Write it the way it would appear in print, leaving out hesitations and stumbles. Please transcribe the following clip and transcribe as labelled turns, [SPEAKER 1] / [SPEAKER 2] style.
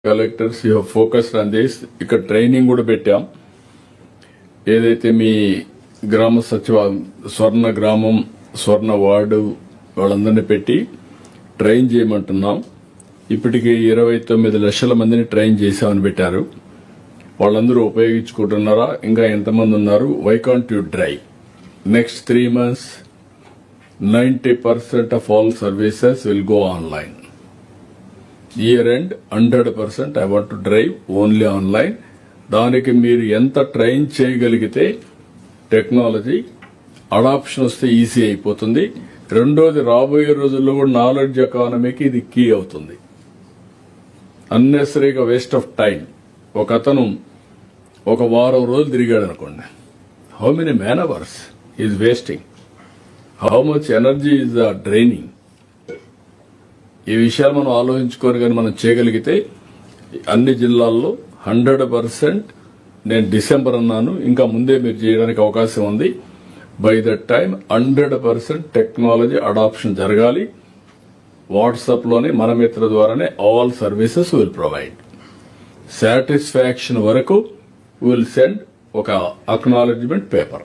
[SPEAKER 1] Collectors you focused on this. ఇక్కడ training కూడా పెట్టాం. ఏదైతే మీ గ్రామ స్వర్ణ గ్రామం, స్వర్ణ వార్డు వాళ్ళందరినీ పెట్టి ట్రైన్ చేయమంటున్నాం. ఇప్పటికి 29 లక్షల మందిని ట్రైన్ చేశామని పెట్టారు. వాళ్ళందరూ ఉపయోగించుకుంటున్నారా? ఇంకా ఎంతమంది ఉన్నారు? Why can't you drive? Next 3 months 90% of all services will go online. Year end 100% I want to drive only online. దానికి మీరు ఎంత ట్రైన్ చేయగలిగితే టెక్నాలజీ అడాప్షన్ వస్తే ఈజీ అయిపోతుంది. రెండోది, రాబోయే రోజుల్లో కూడా నాలెడ్జ్ ఎకానమీకి ఇది కీ అవుతుంది. అన్నెసరీగా వేస్ట్ ఆఫ్ టైం. ఒక అతను ఒక వారం రోజులు తిరిగాడు అనుకోండి, how many man hours is wasting, how much energy is draining. ఈ విషయాలు మనం ఆలోచించుకొని కానీ మనం చేయగలిగితే అన్ని జిల్లాల్లో 100%, నేను డిసెంబర్ అన్నాను, ఇంకా ముందే మీరు చేయడానికి అవకాశం ఉంది. By that time 100% technology adoption జరగాలి. వాట్సాప్ లోనే మన మిత్ర ద్వారానే all services will provide. Satisfaction వరకు విల్ సెండ్ ఒక అక్నాలెడ్జ్మెంట్ పేపర్.